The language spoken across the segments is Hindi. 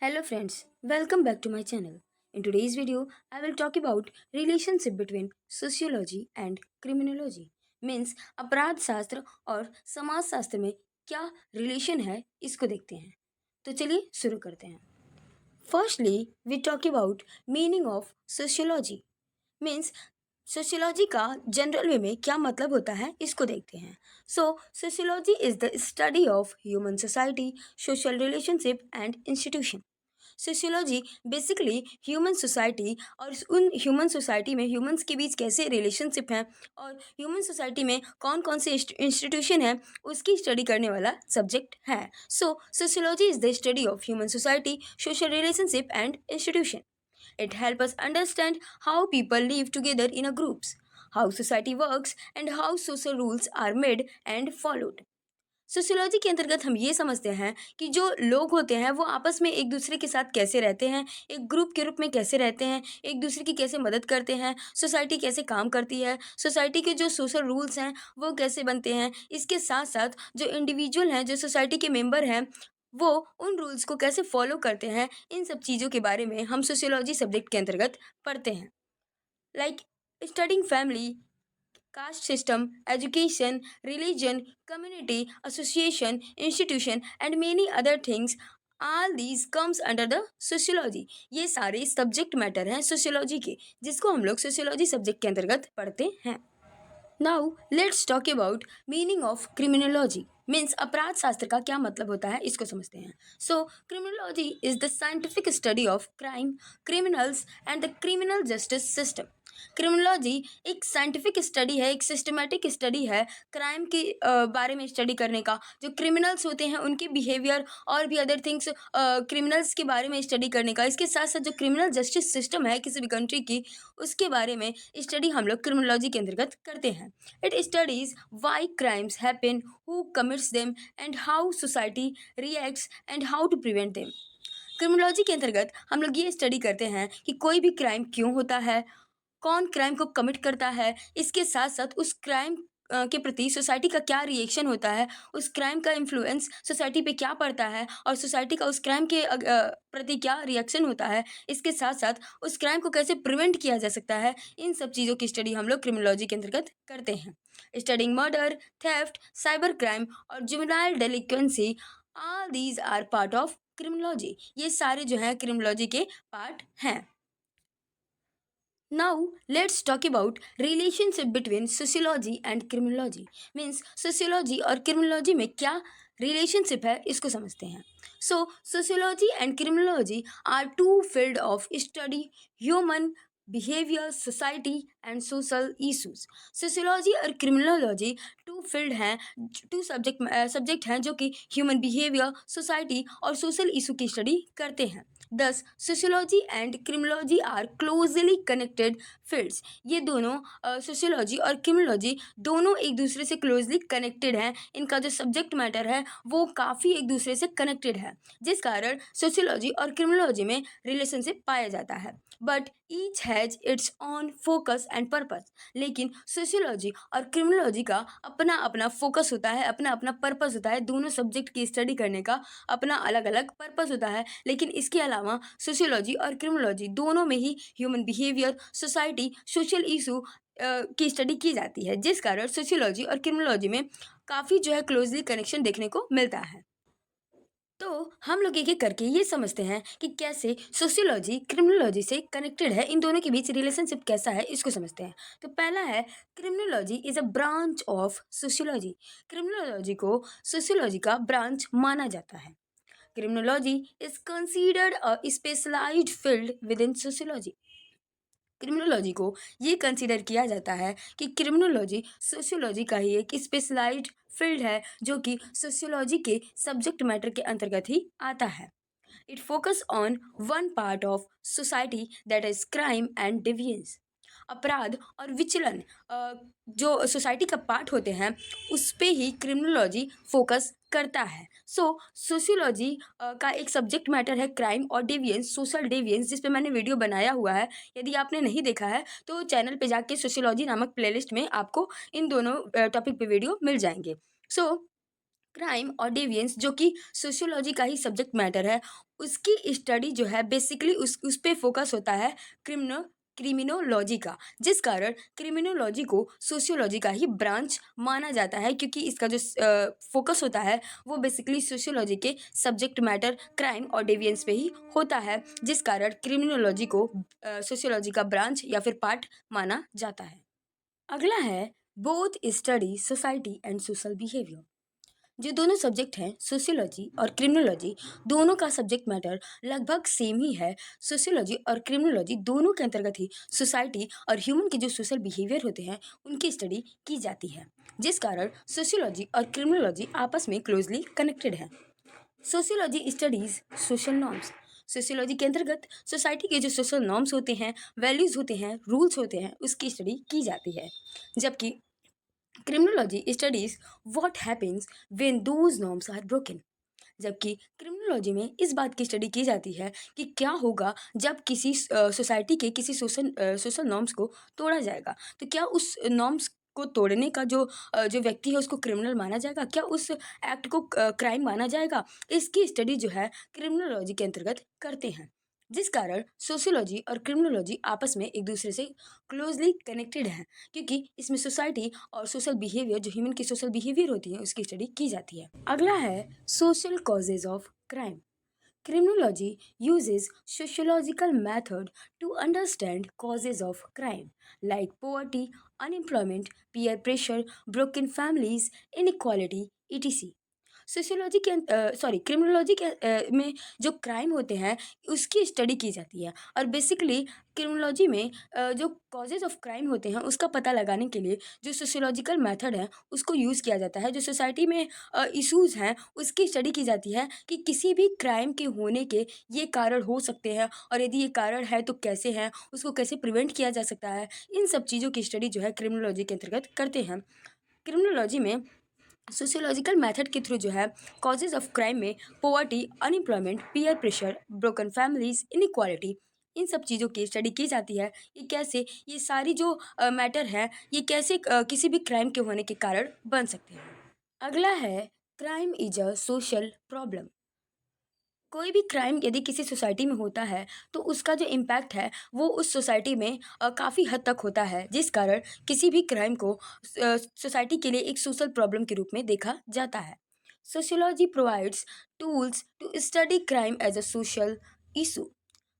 Hello friends, welcome back to my channel. In today's video, I will talk about relationship between sociology and criminology. Means अपराध शास्त्र और समाज शास्त्र में क्या रिलेशन है इसको देखते हैं. तो चलिए शुरू करते हैं. Firstly, we talk about meaning of sociology. Means sociology का जनरल वे में क्या मतलब होता है इसको देखते हैं. Sociology is the study of human society, social relationship and institution. Sociology basically human society और उन ह्यूमन सोसाइटी में ह्यूमंस के बीच कैसे रिलेशनशिप हैं और ह्यूमन सोसाइटी में कौन कौन से इंस्टीट्यूशन है उसकी स्टडी करने वाला सब्जेक्ट है. Sociology is the study of human society, social relationship and institution. It helps us understand how people live together in a groups, how society works, and how social rules are made and followed. Sociology के अंतर्गत हम ये समझते हैं कि जो लोग होते हैं वो आपस में एक दूसरे के साथ कैसे रहते हैं, एक ग्रुप के रूप में कैसे रहते हैं, एक दूसरे की कैसे मदद करते हैं, सोसाइटी कैसे काम करती है, सोसाइटी के जो सोशल रूल्स हैं वो कैसे बनते हैं. इसके साथ साथ जो इंडिविजुअल हैं, जो सोसाइटी के मेंबर हैं, वो उन रूल्स को कैसे फॉलो करते हैं, इन सब चीज़ों के बारे में हम सोशियोलॉजी सब्जेक्ट के अंतर्गत पढ़ते हैं. Like studying family, caste system, education, religion, community, association, institution, and many other things. All these comes under the sociology. ये सारे सब्जेक्ट मैटर हैं सोशियोलॉजी के, जिसको हम लोग सोशियोलॉजी सब्जेक्ट के अंतर्गत पढ़ते हैं. Now let's talk about meaning of criminology. Means अपराध शास्त्र का क्या मतलब होता है इसको समझते हैं. Criminology is the scientific study of crime, criminals and the criminal justice system. Criminology एक साइंटिफिक स्टडी है, एक सिस्टमेटिक स्टडी है क्राइम के बारे में स्टडी करने का. जो क्रिमिनल्स होते हैं उनके बिहेवियर और भी अदर थिंग्स, क्रिमिनल्स के बारे में स्टडी करने का. इसके साथ साथ जो क्रिमिनल जस्टिस सिस्टम है किसी भी कंट्री की, उसके बारे में स्टडी हम लोग क्रिमिनोलॉजी के अंतर्गत करते हैं. It studies why crimes happen, who commits them, and how society reacts, and how to prevent them. Criminology के अंतर्गत हम लोग ये स्टडी करते हैं कि कोई भी क्राइम क्यों होता है, कौन क्राइम को कमिट करता है, इसके साथ साथ उस क्राइम के प्रति सोसाइटी का क्या रिएक्शन होता है, उस क्राइम का इन्फ्लुएंस सोसाइटी पे क्या पड़ता है और सोसाइटी का उस क्राइम के प्रति क्या रिएक्शन होता है. इसके साथ साथ उस क्राइम को कैसे प्रिवेंट किया जा सकता है. इन सब चीज़ों की स्टडी हम लोग क्रिमिनोलॉजी के अंतर्गत करते हैं. Studying murder, theft, cyber crime और juvenile delinquency, all these are part of criminology. ये सारे जो हैं क्रिमिनोलॉजी के पार्ट हैं. Now let's talk about relationship between sociology and criminology. Means sociology और criminology में क्या relationship है इसको समझते हैं. Sociology and criminology are two field of study human behavior, society and social issues. Sociology और criminology टू फील्ड हैं, टू सब्जेक्ट हैं जो कि ह्यूमन बिहेवियर, सोसाइटी और सोशल इशू की स्टडी करते हैं. Thus, sociology and criminology are closely connected fields. ये दोनों सोशियोलॉजी और क्रिमिनोलॉजी दोनों एक दूसरे से क्लोजली कनेक्टेड हैं. इनका जो सब्जेक्ट मैटर है वो काफ़ी एक दूसरे से कनेक्टेड है, जिस कारण सोशियोलॉजी और क्रिमिनोलॉजी में रिलेशनशिप पाया जाता है. But each has its on focus and purpose. लेकिन सोशियोलॉजी और क्रिमिनोलॉजी का अपना अपना फोकस होता है, अपना अपना पर्पस होता है. दोनों सब्जेक्ट की स्टडी करने का अपना अलग अलग पर्पस होता है. लेकिन इसके अलावा सोशियोलॉजी और क्रिमिनोलॉजी दोनों में ही human behaviour, society, social issue की स्टडी की जाती है, जिस कारण सोशियोलॉजी और क्रिमिनोलॉजी में काफ़ी जो है क्लोजली कनेक्शन देखने को मिलता है. तो हम लोग एक एक करके ये समझते हैं कि कैसे सोशियोलॉजी क्रिमिनोलॉजी से कनेक्टेड है, इन दोनों के बीच रिलेशनशिप कैसा है इसको समझते हैं. तो पहला है, criminology is a branch of sociology. Criminology को सोशियोलॉजी का ब्रांच माना जाता है. Criminology is considered a specialized field within sociology. Criminology को ये कंसीडर किया जाता है कि क्रिमिनोलॉजी सोशियोलॉजी का ही एक स्पेशलाइज्ड फील्ड है जो कि सोशियोलॉजी के सब्जेक्ट मैटर के अंतर्गत ही आता है. It focus on one part of society that is crime and deviance. अपराध और विचलन जो सोसाइटी का पार्ट होते हैं उस पे ही क्रिमिनोलॉजी फोकस करता है. सोशियोलॉजी का एक सब्जेक्ट मैटर है क्राइम और डेविएंस, सोशल डेविएंस, जिस पे मैंने वीडियो बनाया हुआ है. यदि आपने नहीं देखा है तो चैनल पे जाके सोशियोलॉजी नामक प्लेलिस्ट में आपको इन दोनों टॉपिक पे वीडियो मिल जाएंगे. क्राइम और डेविएंस जो कि सोशियोलॉजी का ही सब्जेक्ट मैटर है, उसकी स्टडी जो है बेसिकली उस पे फोकस होता है क्रिमिनोलॉजी का, जिस कारण क्रिमिनोलॉजी को सोशियोलॉजी का ही ब्रांच माना जाता है, क्योंकि इसका जो फोकस होता है वो बेसिकली सोशियोलॉजी के सब्जेक्ट मैटर क्राइम और डेविएंस पे ही होता है, जिस कारण क्रिमिनोलॉजी को सोशियोलॉजी का ब्रांच या फिर पार्ट माना जाता है। अगला है both study society and social behaviour. जो दोनों सब्जेक्ट हैं सोशियोलॉजी और क्रिमिनोलॉजी, दोनों का सब्जेक्ट मैटर लगभग सेम ही है। सोशियोलॉजी और क्रिमिनोलॉजी दोनों के अंतर्गत ही सोसाइटी और ह्यूमन के जो सोशल बिहेवियर होते हैं उनकी स्टडी की जाती है, जिस कारण सोशियोलॉजी और क्रिमिनोलॉजी आपस में क्लोजली कनेक्टेड हैं। Sociology studies social norms. Sociology के अंतर्गत सोसाइटी के जो सोशल नॉर्म्स होते हैं, वैल्यूज होते हैं, रूल्स होते हैं, उसकी स्टडी की जाती है, जबकि criminology studies what happens when those norms are broken. जबकि क्रिमिनोलॉजी में इस बात की स्टडी की जाती है कि क्या होगा जब किसी सोसाइटी के किसी सोशल नॉर्म्स को तोड़ा जाएगा, तो क्या उस नॉर्म्स को तोड़ने का जो व्यक्ति है उसको क्रिमिनल माना जाएगा, क्या उस एक्ट को क्राइम माना जाएगा। इसकी स्टडी जो है क्रिमिनोलॉजी के अंतर्गत करते हैं, जिस कारण सोशियोलॉजी और क्रिमिनोलॉजी आपस में एक दूसरे से क्लोजली कनेक्टेड हैं, क्योंकि इसमें सोसाइटी और सोशल बिहेवियर जो ह्यूमन की सोशल बिहेवियर होती है उसकी स्टडी की जाती है। अगला है social causes of crime. Criminology uses sociological method to understand causes of crime like poverty, unemployment, peer pressure, broken families, inequality, etc. Sociology के क्रिमिनोलॉजी के में जो क्राइम होते हैं उसकी स्टडी की जाती है, और बेसिकली क्रिमिनोलॉजी में जो कॉजेज ऑफ क्राइम होते हैं उसका पता लगाने के लिए जो सोशियोलॉजिकल मेथड है उसको यूज़ किया जाता है। जो सोसाइटी में इश्यूज़ हैं उसकी स्टडी की जाती है कि किसी भी क्राइम के होने के ये कारण हो सकते हैं, और यदि ये कारण है तो कैसे हैं, उसको कैसे प्रिवेंट किया जा सकता है। इन सब चीज़ों की स्टडी जो है क्रिमिनोलॉजी के अंतर्गत करते हैं। क्रिमिनोलॉजी में सोशियोलॉजिकल मेथड के थ्रू जो है कॉजेज ऑफ क्राइम में poverty, unemployment, peer pressure, broken families, inequality, इन सब चीज़ों की स्टडी की जाती है कि कैसे ये सारी जो मैटर है ये कैसे किसी भी क्राइम के होने के कारण बन सकते हैं। अगला है crime is a social problem. कोई भी क्राइम यदि किसी सोसाइटी में होता है तो उसका जो इम्पैक्ट है वो उस सोसाइटी में काफ़ी हद तक होता है, जिस कारण किसी भी क्राइम को सोसाइटी के लिए एक सोशल प्रॉब्लम के रूप में देखा जाता है। Sociology provides tools to study crime as a social issue.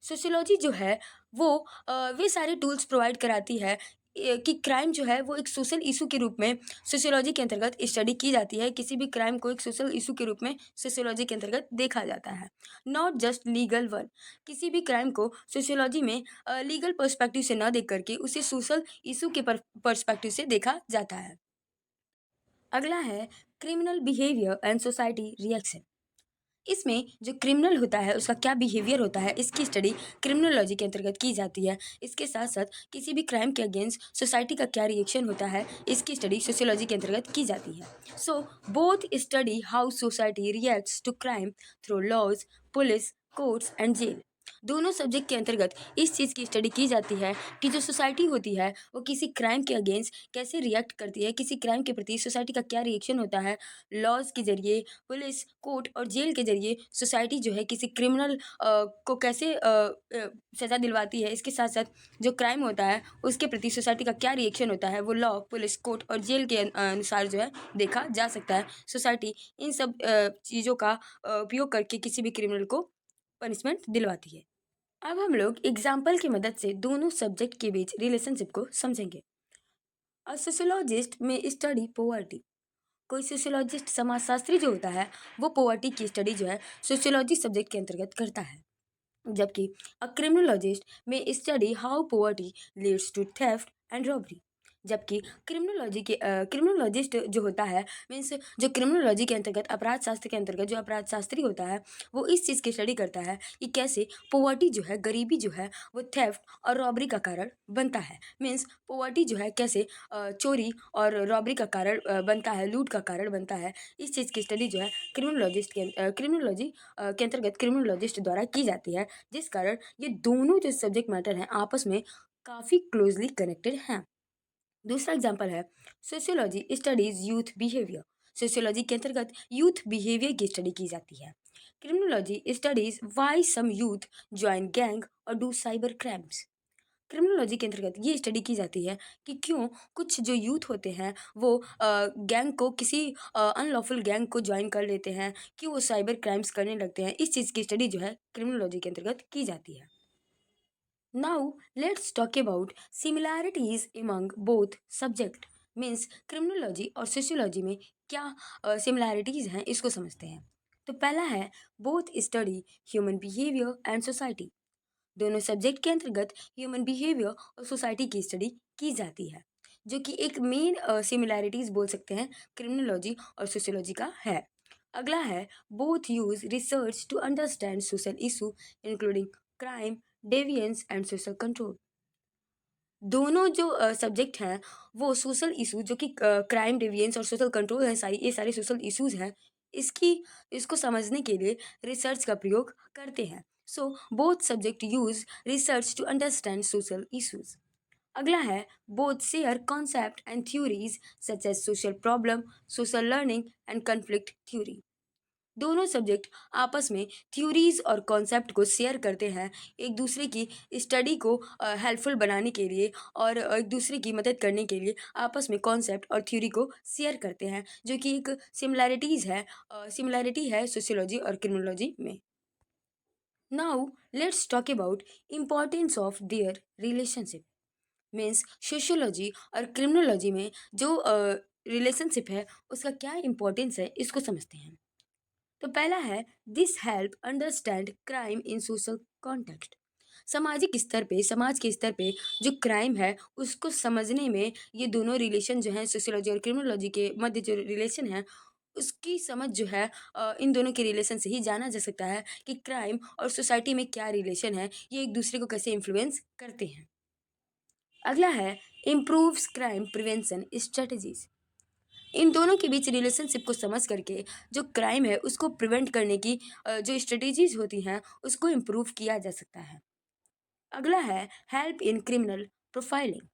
Sociology जो है वो वे सारे टूल्स प्रोवाइड कराती है कि क्राइम जो है वो एक सोशल इशू के रूप में सोशियोलॉजी के अंतर्गत स्टडी की जाती है। किसी भी क्राइम को एक सोशल इशू के रूप में सोशियोलॉजी के अंतर्गत देखा जाता है, नॉट जस्ट लीगल वन। किसी भी क्राइम को सोशियोलॉजी में लीगल पर्सपेक्टिव से ना देख करके उसे सोशल इशू के पर्सपेक्टिव से देखा जाता है। अगला है criminal behaviour and society reaction. इसमें जो क्रिमिनल होता है उसका क्या बिहेवियर होता है इसकी स्टडी क्रिमिनोलॉजी के अंतर्गत की जाती है। इसके साथ साथ किसी भी क्राइम के अगेंस्ट सोसाइटी का क्या रिएक्शन होता है इसकी स्टडी सोशियोलॉजी के अंतर्गत की जाती है। So both study how society reacts to crime through laws, police, courts and jail. दोनों सब्जेक्ट के अंतर्गत इस चीज़ की स्टडी की जाती है कि जो सोसाइटी होती है वो किसी क्राइम के अगेंस्ट कैसे रिएक्ट करती है, किसी क्राइम के प्रति सोसाइटी का क्या रिएक्शन होता है। लॉज के जरिए, पुलिस, कोर्ट और जेल के जरिए सोसाइटी जो है किसी क्रिमिनल को कैसे सज़ा दिलवाती है। इसके साथ साथ जो क्राइम होता है उसके प्रति सोसाइटी का क्या रिएक्शन होता है वो लॉ, पुलिस, कोर्ट और जेल के अनुसार जो है देखा जा सकता है। सोसाइटी इन सब चीज़ों का उपयोग करके किसी भी क्रिमिनल को पनिशमेंट दिलवाती है। अब हम लोग एग्जाम्पल की मदद से दोनों सब्जेक्ट के बीच रिलेशनशिप को समझेंगे। अ सोशियोलॉजिस्ट में स्टडी पोवर्टी। कोई सोशियोलॉजिस्ट समाजशास्त्री जो होता है वो पोवर्टी की स्टडी जो है सोशियोलॉजी सब्जेक्ट के अंतर्गत करता है, जबकि a criminologist may study how poverty leads to theft and robbery. जबकि क्रिमिनोलॉजिस्ट जो होता है मीन्स जो क्रिमिनोलॉजी के अंतर्गत अपराध शास्त्र के अंतर्गत जो अपराध शास्त्री होता है वो इस चीज़ की स्टडी करता है कि कैसे पोवर्टी जो है, गरीबी जो है वो थेफ्ट और रॉबरी का कारण बनता है। मीन्स पोवर्टी जो है कैसे चोरी और रॉबरी का कारण बनता है, लूट का कारण बनता है। इस चीज़ की स्टडी जो है क्रिमिनोलॉजी के अंतर्गत क्रिमिनोलॉजिस्ट द्वारा की जाती है, जिस कारण ये दोनों जो सब्जेक्ट मैटर हैं आपस में काफ़ी क्लोजली कनेक्टेड हैं। दूसरा एग्जाम्पल है sociology studies youth behaviour. Sociology के अंतर्गत यूथ बिहेवियर की स्टडी की जाती है। क्रिमिनोलॉजी स्टडीज वाई सम यूथ ज्वाइन गैंग और डू साइबर क्राइम्स। क्रिमिनोलॉजी के अंतर्गत ये स्टडी की जाती है कि क्यों कुछ जो यूथ होते हैं वो गैंग को किसी अनलॉफुल गैंग को ज्वाइन कर लेते हैं, क्यों वो साइबर क्राइम्स करने लगते हैं। इस चीज़ की स्टडी जो है क्रिमिनोलॉजी के अंतर्गत की जाती है। Now let's talk about similarities among both subject. Means criminology और सोशियोलॉजी में क्या सिमिलैरिटीज हैं, इसको समझते हैं। तो पहला है, both study human behaviour and society. दोनों सब्जेक्ट के अंतर्गत ह्यूमन बिहेवियर और सोसाइटी की स्टडी की जाती है, जो कि एक मेन सिमिलैरिटीज बोल सकते हैं क्रिमिनोलॉजी और सोशियोलॉजी का है। अगला है, both use research to understand social issue including crime, deviance and social control. दोनों जो सब्जेक्ट हैं वो सोशल इशू जो कि क्राइम, डेवियंस और सोशल कंट्रोल है, सारी ये सारे सोशल इश्यूज हैं, इसकी इसको समझने के लिए रिसर्च का प्रयोग करते हैं। So both subject use research to understand social issues. अगला है, both share concept and theories such as social problem, social learning and conflict theory. दोनों सब्जेक्ट आपस में थ्योरीज और कॉन्सेप्ट को शेयर करते हैं, एक दूसरे की स्टडी को हेल्पफुल बनाने के लिए और एक दूसरे की मदद करने के लिए आपस में कॉन्सेप्ट और थ्योरी को शेयर करते हैं, जो कि एक सिमिलैरिटी है सोशियोलॉजी और क्रिमिनोलॉजी में। Now let's talk about importance of their relationship. Means sociology और क्रिमिनोलॉजी में जो रिलेशनशिप है उसका क्या इम्पोर्टेंस है, इसको समझते हैं। तो पहला है, this help understand crime in social context. सामाजिक स्तर पे, समाज के स्तर पे जो क्राइम है उसको समझने में ये दोनों रिलेशन जो हैं सोशियोलॉजी और क्रिमिनोलॉजी के मध्य जो रिलेशन है उसकी समझ जो है इन दोनों के रिलेशन से ही जाना जा सकता है कि क्राइम और सोसाइटी में क्या रिलेशन है, ये एक दूसरे को कैसे इन्फ्लुएंस करते हैं। अगला है, इम्प्रूव्स क्राइम प्रिवेंशन स्ट्रेटजीज। इन दोनों के बीच रिलेशनशिप को समझ करके जो क्राइम है उसको प्रिवेंट करने की जो स्ट्रेटेजीज होती हैं उसको इम्प्रूव किया जा सकता है। अगला है, हेल्प इन क्रिमिनल प्रोफाइलिंग।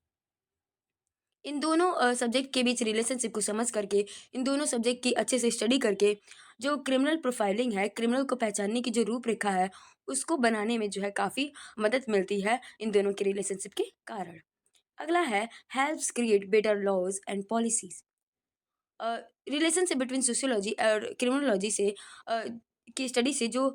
इन दोनों सब्जेक्ट के बीच रिलेशनशिप को समझ करके, इन दोनों सब्जेक्ट की अच्छे से स्टडी करके जो क्रिमिनल प्रोफाइलिंग है, क्रिमिनल को पहचानने की जो रूपरेखा है उसको बनाने में जो है काफ़ी मदद मिलती है इन दोनों के रिलेशनशिप के कारण। अगला है, helps create better laws and policies. Relationship between sociology और क्रिमिनोलॉजी से अ, की स्टडी से जो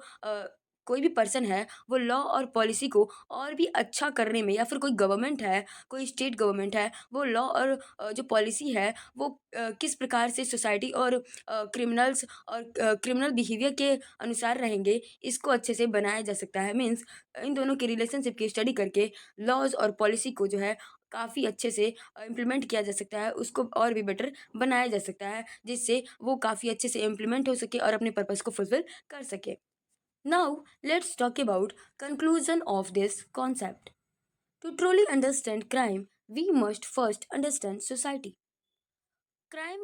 कोई भी पर्सन है वो लॉ और पॉलिसी को और भी अच्छा करने में, या फिर कोई गवर्नमेंट है, कोई स्टेट गवर्नमेंट है, वो लॉ और जो पॉलिसी है वो किस प्रकार से सोसाइटी और क्रिमिनल्स और क्रिमिनल बिहेवियर के अनुसार रहेंगे, इसको अच्छे से बनाया जा सकता है। मीन्स इन दोनों के रिलेशनशिप की स्टडी करके लॉज और पॉलिसी को जो है काफ़ी अच्छे से इम्प्लीमेंट किया जा सकता है, उसको और भी बेटर बनाया जा सकता है, जिससे वो काफ़ी अच्छे से इम्प्लीमेंट हो सके और अपने पर्पज़ को फुलफ़िल कर सके। Now let's talk about conclusion of this concept. To truly understand crime, we must first understand society. Crime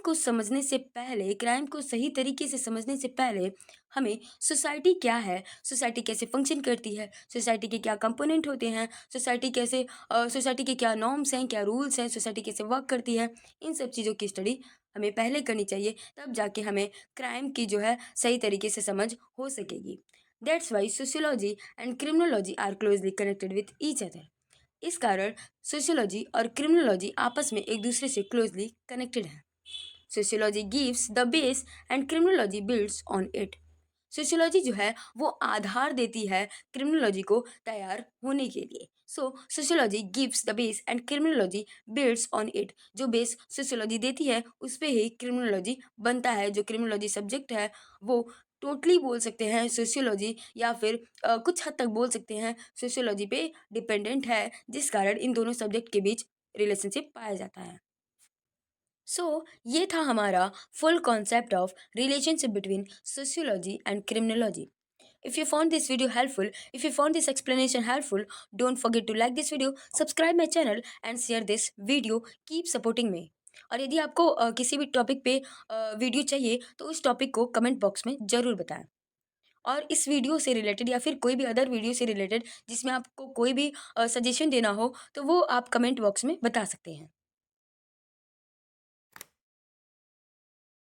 को सही तरीके से समझने से पहले हमें सोसाइटी क्या है, सोसाइटी कैसे फंक्शन करती है, सोसाइटी के क्या कंपोनेंट होते हैं, सोसाइटी के क्या नॉर्म्स हैं, क्या रूल्स हैं, सोसाइटी कैसे वर्क करती है, इन सब चीज़ों की स्टडी हमें पहले करनी चाहिए, तब जाके हमें क्राइम की जो है सही तरीके से समझ हो सकेगी। That's why sociology and criminology are closely connected with each other. इस कारण सोशियोलॉजी और क्रिमिनोलॉजी आपस में एक दूसरे से क्लोजली कनेक्टेड है। Sociology gives the base and criminology builds on it. Sociology जो है वो आधार देती है क्रिमिनोलॉजी को तैयार होने के लिए। So sociology gives the base and criminology builds on it. जो बेस सोशियोलॉजी देती है उस पे ही क्रिमिनोलॉजी बनता है। जो क्रिमिनोलॉजी सब्जेक्ट है वो टोटली बोल सकते हैं सोशियोलॉजी, या फिर कुछ हद तक बोल सकते हैं सोशियोलॉजी पे डिपेंडेंट है, जिस कारण इन दोनों सब्जेक्ट के बीच रिलेशनशिप पाया जाता है। ये था हमारा full concept of relationship between sociology and criminology. If you found this video helpful, if you found this explanation helpful, don't forget to like this video, subscribe my channel and share this video. Keep supporting me. और यदि आपको किसी भी टॉपिक पे वीडियो चाहिए तो उस टॉपिक को कमेंट बॉक्स में ज़रूर बताएं। और इस वीडियो से रिलेटेड या फिर कोई भी अदर वीडियो से रिलेटेड जिसमें आपको कोई भी सजेशन देना हो तो वो आप कमेंट बॉक्स में बता सकते हैं।